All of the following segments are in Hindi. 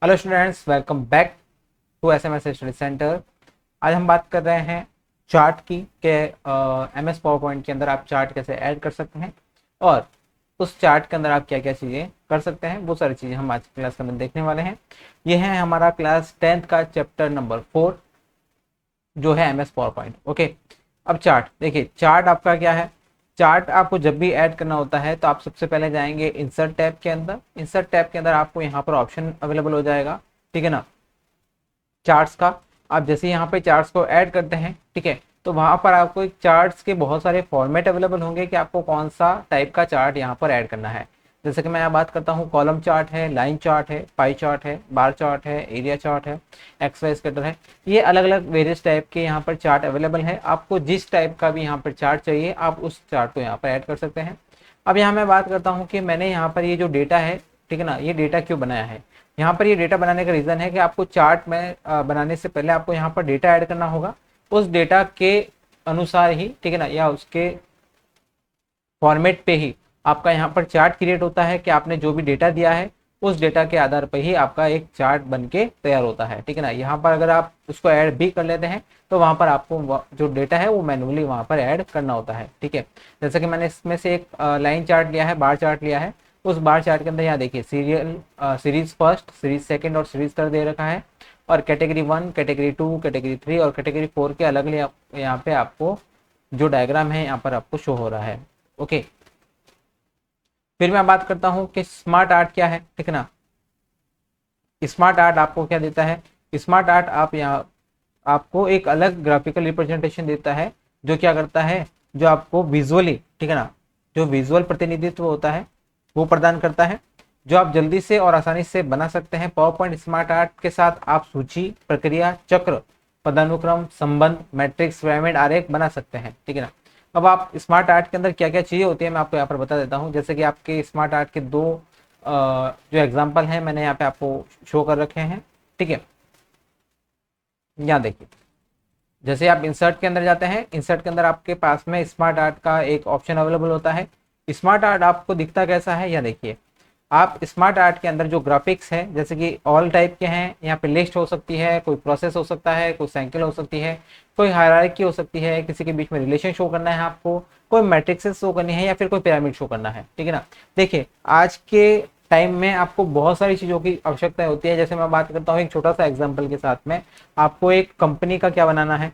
Hello students, welcome back to SMS study centre. आज हम बात कर रहे हैं चार्ट की के एमएस पावर पॉइंट के अंदर आप चार्ट कैसे ऐड कर सकते हैं और उस चार्ट के अंदर आप क्या क्या चीज़ें कर सकते हैं, वो सारी चीज़ें हम आज की क्लास के अंदर देखने वाले हैं। ये है हमारा क्लास 10th का चैप्टर नंबर 4 जो है एमएस पावर पॉइंट। ओके, अब चार्ट देखिए, चार्ट आपका क्या है। चार्ट आपको जब भी ऐड करना होता है तो आप सबसे पहले जाएंगे इंसर्ट टैब के अंदर। इंसर्ट टैब के अंदर आपको यहाँ पर ऑप्शन अवेलेबल हो जाएगा, ठीक है ना, चार्ट्स का। आप जैसे यहाँ पे चार्ट्स को ऐड करते हैं, ठीक है, तो वहाँ पर आपको एक चार्ट्स के बहुत सारे फॉर्मेट अवेलेबल होंगे कि आपको कौन सा टाइप का चार्ट यहाँ पर ऐड करना है। जैसे कि मैं यहाँ बात करता हूँ, कॉलम चार्ट है, लाइन चार्ट है, पाई चार्ट है, बार चार्ट है, एरिया चार्ट है, एक्स वाई स्कैटर है। ये अलग अलग वेरियस टाइप के यहाँ पर चार्ट अवेलेबल है। आपको जिस टाइप का भी यहाँ पर चार्ट चाहिए आप उस चार्ट को यहाँ पर ऐड कर सकते हैं। अब यहाँ मैं बात करता हूँ कि मैंने यहाँ पर ये जो डेटा है, ठीक है ना, ये डेटा क्यों बनाया है। यहाँ पर ये डेटा बनाने का रीज़न है कि आपको चार्ट में बनाने से पहले आपको यहाँ पर डेटा ऐड करना होगा। उस डेटा के अनुसार ही, ठीक है ना, या उसके फॉर्मेट पे ही आपका यहाँ पर चार्ट क्रिएट होता है कि आपने जो भी डेटा दिया है उस डेटा के आधार पर ही आपका एक चार्ट बन के तैयार होता है, ठीक है ना। यहाँ पर अगर आप उसको ऐड भी कर लेते हैं तो वहाँ पर आपको जो डेटा है वो मैनुअली वहाँ पर ऐड करना होता है, ठीक है। जैसे कि मैंने इसमें से एक लाइन चार्ट लिया है, बार चार्ट लिया है। उस बार चार्ट के अंदर यहाँ देखिए सीरीज फर्स्ट, सीरीज सेकेंड और सीरीज थर्ड दे रखा है, और कैटेगरी 1, कैटेगरी 2, कैटेगरी 3 और कैटेगरी 4 के अलग यहाँ पे आपको जो डायग्राम है यहाँ पर आपको शो हो रहा है। ओके, फिर मैं बात करता हूँ कि स्मार्ट आर्ट क्या है, ठीक है ना। स्मार्ट आर्ट आपको क्या देता है। स्मार्ट आर्ट आप यहाँ आपको एक अलग ग्राफिकल रिप्रेजेंटेशन देता है, जो क्या करता है, जो आपको विजुअली, ठीक है ना, जो विजुअल प्रतिनिधित्व होता है वो प्रदान करता है, जो आप जल्दी से और आसानी से बना सकते हैं। पावर पॉइंट स्मार्ट आर्ट के साथ आप सूची, प्रक्रिया, चक्र, पदानुक्रम, संबंध, मैट्रिक्स, पिरामिड, आरेख बना सकते हैं, ठीक है ना। अब आप स्मार्ट आर्ट के अंदर क्या क्या चीज़ें होती है मैं आपको यहाँ पर बता देता हूँ। जैसे कि आपके स्मार्ट आर्ट के दो जो एग्जाम्पल हैं मैंने यहाँ पे आपको शो कर रखे हैं, ठीक है। यहाँ देखिए, जैसे आप इंसर्ट के अंदर जाते हैं, इंसर्ट के अंदर आपके पास में स्मार्ट आर्ट का एक ऑप्शन अवेलेबल होता है। स्मार्ट आर्ट आपको दिखता कैसा है, यह देखिए। आप स्मार्ट आर्ट के अंदर जो ग्राफिक्स है, जैसे कि ऑल टाइप के हैं, यहाँ पे लिस्ट हो सकती है, कोई प्रोसेस हो सकता है, कोई साइकिल हो सकती है, कोई हायरार्की हो सकती है, किसी के बीच में रिलेशन शो करना है आपको, कोई मैट्रिक्सेस शो करनी है, या फिर कोई पिरामिड शो करना है, ठीक है ना। देखिए, आज के टाइम में आपको बहुत सारी चीज़ों की आवश्यकता होती है। जैसे मैं बात करता हूँ एक छोटा सा एग्जाम्पल के साथ में, आपको एक कंपनी का क्या बनाना है,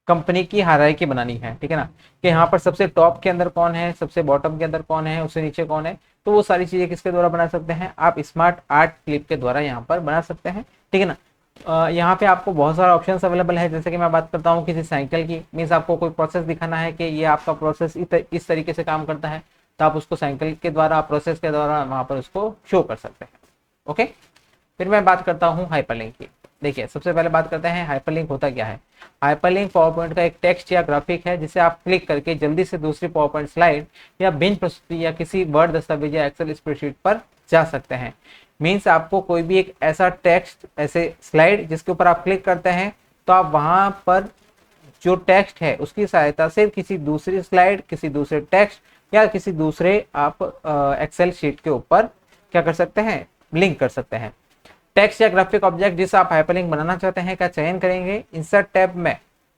कंपनी की हायरार्की बनानी है, ठीक है ना, कि यहाँ पर सबसे टॉप के अंदर कौन है, सबसे बॉटम के अंदर कौन है, उससे नीचे कौन है। तो वो सारी चीजें किसके द्वारा बना सकते हैं, आप स्मार्ट आर्ट क्लिप के द्वारा यहाँ पर बना सकते हैं, ठीक है ना। यहाँ पे आपको बहुत सारा ऑप्शंस अवेलेबल है। जैसे कि मैं बात करता हूँ किसी साइकिल की, मीन्स आपको कोई प्रोसेस दिखाना है कि ये आपका प्रोसेस इस तरीके से काम करता है, तो आप उसको साइकिल के द्वारा, प्रोसेस के द्वारा वहाँ पर उसको शो कर सकते हैं। ओके, फिर मैं बात करता हूँ हाइपरलिंक की। देखिए, सबसे पहले बात करते हैं हाइपरलिंक होता क्या है। हाइपरलिंक पावर पॉइंट का एक टेक्स्ट या ग्राफिक है जिसे आप क्लिक करके जल्दी से दूसरी पावर पॉइंट स्लाइड या बिंज प्रस्तुति या किसी वर्ड दस्तावेज या एक्सेल स्प्रेडशीट पर जा सकते हैं। मीन्स आपको कोई भी एक ऐसा टेक्स्ट, ऐसे स्लाइड जिसके ऊपर आप क्लिक करते हैं तो आप वहां पर जो टेक्स्ट है उसकी सहायता से किसी दूसरी स्लाइड, किसी दूसरे टेक्स्ट या किसी दूसरे आप एक्सेल शीट के ऊपर क्या कर सकते हैं, लिंक कर सकते हैं। टेक्स्ट या ग्राफिक ऑब्जेक्ट जिस आप हाइपरलिंक बनाना चाहते हैं का चयन करेंगे। इंसर्ट टैब में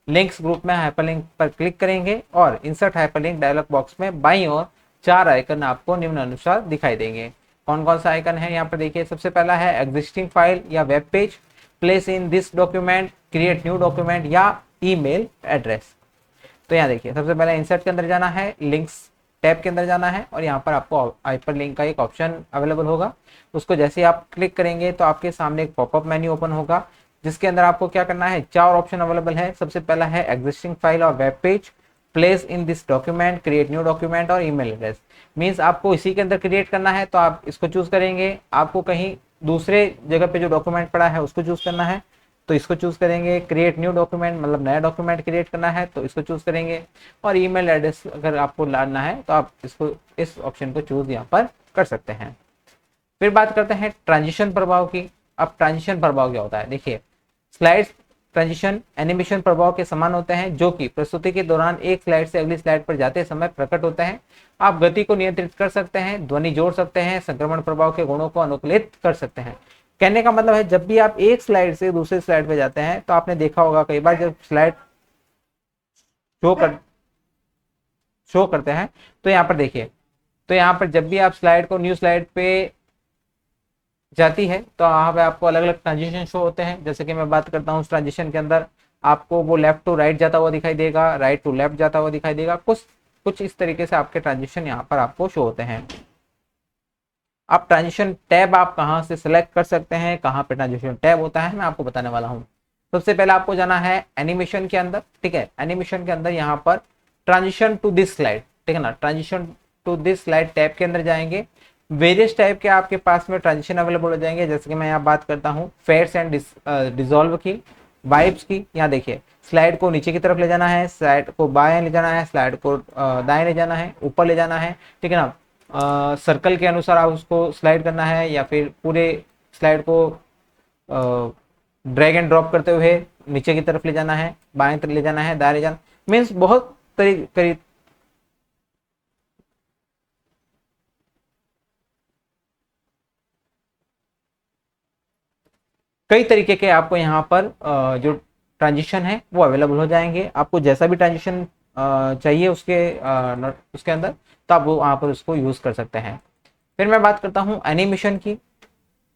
लिंक्स ग्रुप में हाइपरलिंक पर क्लिक करेंगे और इंसर्ट हाइपरलिंक डायलॉग बॉक्स में बाईं ओर 4 आइकन आपको निम्न अनुसार दिखाई देंगे। कौन कौन सा आइकन है यहाँ पर देखिए। सबसे पहला है एग्जिस्टिंग फाइल या web page, place in this document, create new document या ईमेल एड्रेस। तो यहाँ देखिए, सबसे पहले इंसर्ट के अंदर जाना है, लिंक्स टैब के अंदर जाना है और यहाँ पर आपको हाइपरलिंक का एक ऑप्शन अवेलेबल होगा। उसको जैसे ही आप क्लिक करेंगे तो आपके सामने एक पॉपअप मेन्यू ओपन होगा जिसके अंदर आपको क्या करना है, 4 ऑप्शन अवेलेबल है। सबसे पहला है एग्जिस्टिंग फाइल और web page, place in this document, create new document और ईमेल एड्रेस। मीन्स आपको इसी के अंदर क्रिएट करना है तो आप इसको चूज करेंगे। आपको कहीं दूसरे जगह पे जो डॉक्यूमेंट पड़ा है उसको चूज करना है तो इसको चूज करेंगे। क्रिएट न्यू डॉक्यूमेंट मतलब नया डॉक्यूमेंट क्रिएट करना है तो इसको चूज करेंगे। और ईमेल एड्रेस अगर आपको लाना है तो आप इसको, इस ऑप्शन को चूज यहाँ पर कर सकते हैं। फिर बात करते हैं ट्रांजिशन प्रभाव की। अब ट्रांजिशन प्रभाव क्या होता है, देखिए, स्लाइड ट्रांजिशन एनिमेशन प्रभाव के समान होते हैं जो कि प्रस्तुति के दौरान एक स्लाइड से अगली स्लाइड पर जाते समय प्रकट होते हैं। आप गति को नियंत्रित कर सकते हैं, ध्वनि जोड़ सकते हैं, संक्रमण प्रभाव के गुणों को अनुकूलित कर सकते हैं। कहने का मतलब है जब भी आप एक स्लाइड से दूसरे स्लाइड पे जाते हैं तो आपने देखा होगा कई बार जब स्लाइड शो कर शो करते हैं तो यहाँ पर देखिए, तो यहाँ पर जब भी आप स्लाइड को न्यू स्लाइड पे जाती है तो वहाँ पे आपको अलग अलग ट्रांजिशन शो होते हैं। जैसे कि मैं बात करता हूँ उस ट्रांजिशन के अंदर आपको वो लेफ्ट टू राइट जाता हुआ दिखाई देगा, राइट टू लेफ्ट जाता हुआ दिखाई देगा, कुछ कुछ इस तरीके से आपके ट्रांजिशन यहाँ पर आपको शो होते हैं। आप ट्रांजिशन टैब आप कहाँ से सिलेक्ट कर सकते हैं, कहाँ पे ट्रांजिशन टैब होता है, मैं आपको बताने वाला हूँ। सबसे पहले आपको जाना है एनिमेशन के अंदर, ठीक है। एनिमेशन के अंदर यहाँ पर ट्रांजिशन टू दिस स्लाइड, ठीक है ना, transition to this slide tab के अंदर जाएंगे। वेरियस टाइप के आपके पास में ट्रांजिशन अवेलेबल हो जाएंगे। जैसे कि मैं यहाँ बात करता हूँ फेड्स एंड डिसॉल्व की, वाइब्स की। यहाँ देखिए स्लाइड को नीचे की तरफ ले जाना है, स्लाइड को बाएं ले जाना है, स्लाइड को दाएं ले जाना है, ऊपर ले जाना है, ठीक है ना। सर्कल के अनुसार आप उसको स्लाइड करना है या फिर पूरे स्लाइड को ड्रैग एंड ड्रॉप करते हुए नीचे की तरफ ले जाना है, बाएं तरफ ले जाना है, दाएं ले जाना, मीन्स बहुत कई तरीके के आपको यहाँ पर जो ट्रांजिशन है वो अवेलेबल हो जाएंगे। आपको जैसा भी ट्रांजिशन चाहिए उसके अंदर, तो आप वो वहाँ पर उसको यूज कर सकते हैं। फिर मैं बात करता हूँ एनिमेशन की।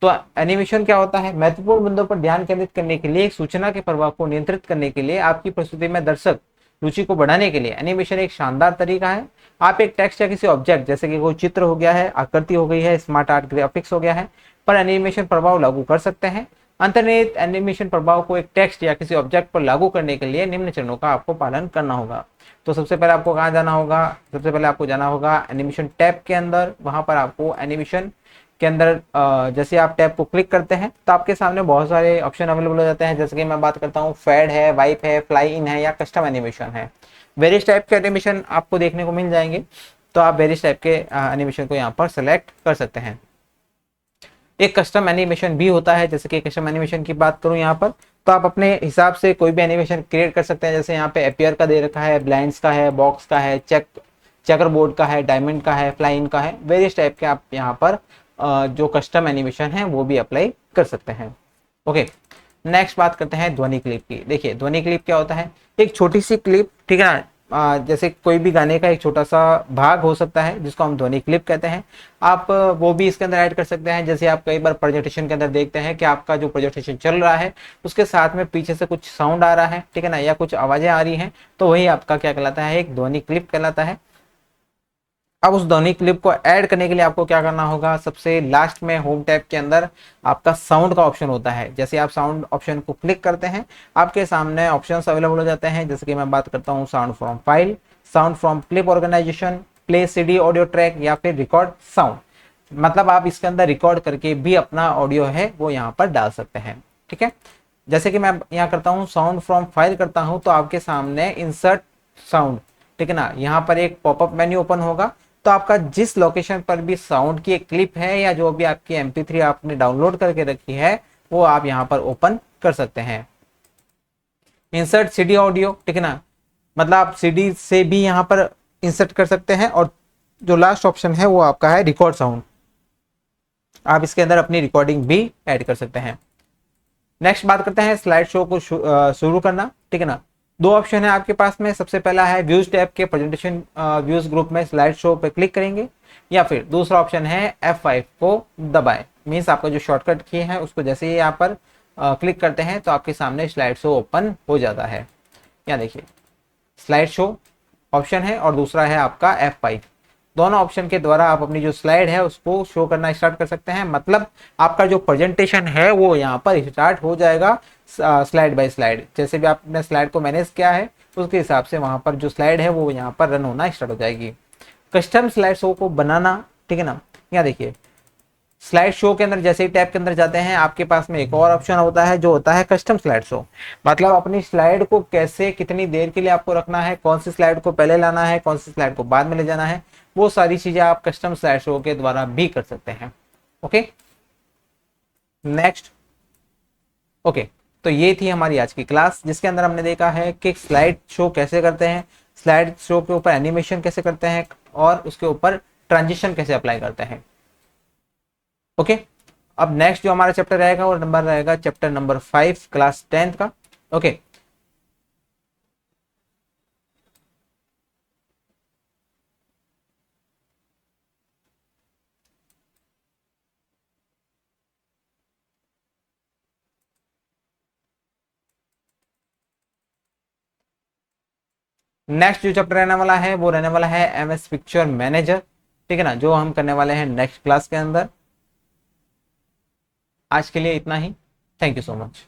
तो एनिमेशन क्या होता है, महत्वपूर्ण बिंदुओं पर ध्यान केंद्रित करने के लिए, एक सूचना के प्रभाव को नियंत्रित करने के लिए, आपकी प्रस्तुति में दर्शक रुचि को बढ़ाने के लिए एनिमेशन एक शानदार तरीका है। आप एक टेक्स्ट या किसी ऑब्जेक्ट जैसे कि कोई चित्र हो गया है, आकृति हो गई है, स्मार्ट आर्ट ग्राफिक्स हो गया है, पर एनिमेशन प्रभाव लागू कर सकते हैं। अंतर्निहित एनिमेशन प्रभाव को एक टेक्स्ट या किसी ऑब्जेक्ट पर लागू करने के लिए निम्न चरणों का आपको पालन करना होगा। तो सबसे पहले आपको कहाँ जाना होगा, सबसे पहले आपको जाना होगा एनिमेशन टैब के अंदर। वहां पर आपको एनिमेशन के अंदर जैसे आप टैब को क्लिक करते हैं तो आपके सामने बहुत सारे ऑप्शन अवेलेबल हो जाते हैं। जैसे कि मैं बात करता हूँ फेड है, वाइप है, फ्लाई इन है या कस्टम एनिमेशन है। वेरियस टाइप के एनिमेशन आपको देखने को मिल जाएंगे, तो आप वेरियस टाइप के एनिमेशन को यहाँ पर सेलेक्ट कर सकते हैं। एक कस्टम एनिमेशन भी होता है। जैसे कि कस्टम एनिमेशन की बात करूं यहाँ पर, तो आप अपने हिसाब से कोई भी एनिमेशन क्रिएट कर सकते हैं। जैसे यहाँ पे अपियर का दे रखा है, ब्लाइंड्स का है, बॉक्स का है, चेकर बोर्ड का है, डायमंड का है, फ्लाइन का है, वेरियस टाइप के आप यहाँ पर जो कस्टम एनिमेशन है वो भी अप्लाई कर सकते हैं। ओके, नेक्स्ट बात करते हैं ध्वनि क्लिप की। देखिए ध्वनि क्लिप क्या होता है, एक छोटी सी क्लिप, ठीक है ना, जैसे कोई भी गाने का एक छोटा सा भाग हो सकता है जिसको हम ध्वनि क्लिप कहते हैं। आप वो भी इसके अंदर ऐड कर सकते हैं। जैसे आप कई बार प्रेजेंटेशन के अंदर देखते हैं कि आपका जो प्रेजेंटेशन चल रहा है उसके साथ में पीछे से कुछ साउंड आ रहा है, ठीक है ना, या कुछ आवाजें आ रही हैं, तो वही आपका क्या कहलाता है, एक ध्वनि क्लिप कहलाता है। अब उस ध्वनि क्लिप को ऐड करने के लिए आपको क्या करना होगा, सबसे लास्ट में होम टैब के अंदर आपका साउंड का ऑप्शन होता है। जैसे आप साउंड ऑप्शन को क्लिक करते हैं आपके सामने ऑप्शंस अवेलेबल हो जाते हैं। जैसे कि मैं बात करता हूँ sound from file, sound from clip organisation, play CD audio track या फिर रिकॉर्ड साउंड। मतलब आप इसके अंदर रिकॉर्ड करके भी अपना ऑडियो है वो यहाँ पर डाल सकते हैं, ठीक है। जैसे कि मैं यहाँ करता हूँ साउंड फ्रॉम फाइल करता हूँ तो आपके सामने इंसर्ट साउंड, ठीक है ना, यहाँ पर एक पॉपअप मेन्यू ओपन होगा। तो आपका जिस लोकेशन पर भी साउंड की एक क्लिप है या जो भी आपकी MP3 आपने डाउनलोड करके रखी है वो आप यहाँ पर ओपन कर सकते हैं। इंसर्ट सीडी ऑडियो, ठीक है ना, मतलब आप सीडी से भी यहाँ पर इंसर्ट कर सकते हैं। और जो लास्ट ऑप्शन है वो आपका है रिकॉर्ड साउंड, आप इसके अंदर अपनी रिकॉर्डिंग भी ऐड कर सकते हैं। नेक्स्ट बात करते हैं स्लाइड शो को शुरू करना, ठीक है ना। दो ऑप्शन है आपके पास में। सबसे पहला है व्यूज टैब के प्रेजेंटेशन व्यूज ग्रुप में स्लाइड शो पे क्लिक करेंगे, या फिर दूसरा ऑप्शन है F5 को दबाएं। मीन्स आपका जो शॉर्टकट की है उसको जैसे ही यहाँ पर क्लिक करते हैं तो आपके सामने स्लाइड शो ओपन हो जाता है। यहाँ देखिए स्लाइड शो ऑप्शन है और दूसरा है आपका F5। दोनों ऑप्शन के द्वारा आप अपनी जो स्लाइड है उसको शो करना स्टार्ट कर सकते हैं। मतलब आपका जो प्रेजेंटेशन है वो यहाँ पर स्टार्ट हो जाएगा स्लाइड बाय स्लाइड। जैसे भी आपने स्लाइड को मैनेज किया है उसके हिसाब से वहां पर जो स्लाइड है वो यहाँ पर रन होना स्टार्ट हो जाएगी। कस्टम स्लाइड शो को बनाना, ठीक है ना, यहाँ देखिए स्लाइड शो के अंदर जैसे ही टैब के अंदर जाते हैं आपके पास में एक और ऑप्शन होता है जो होता है कस्टम स्लाइड शो। मतलब अपनी स्लाइड को कैसे कितनी देर के लिए आपको रखना है, कौन सी स्लाइड को पहले लाना है, कौन सी स्लाइड को बाद में ले जाना है, वो सारी चीजें आप कस्टम स्लाइड शो के द्वारा भी कर सकते हैं। Okay, next. ओके, तो ये थी हमारी आज की क्लास जिसके अंदर हमने देखा है कि स्लाइड शो कैसे करते हैं, स्लाइड शो के ऊपर एनिमेशन कैसे करते हैं और उसके ऊपर ट्रांजिशन कैसे अप्लाई करते हैं। ओके, अब नेक्स्ट जो हमारा चैप्टर रहेगा वो नंबर रहेगा चैप्टर नंबर 5 क्लास 10th का। ओके, नेक्स्ट जो चैप्टर रहने वाला है वो रहने वाला है एमएस पिक्चर मैनेजर। ठीक है ना, जो हम करने वाले हैं नेक्स्ट क्लास के अंदर। आज के लिए इतना ही। Thank you so much.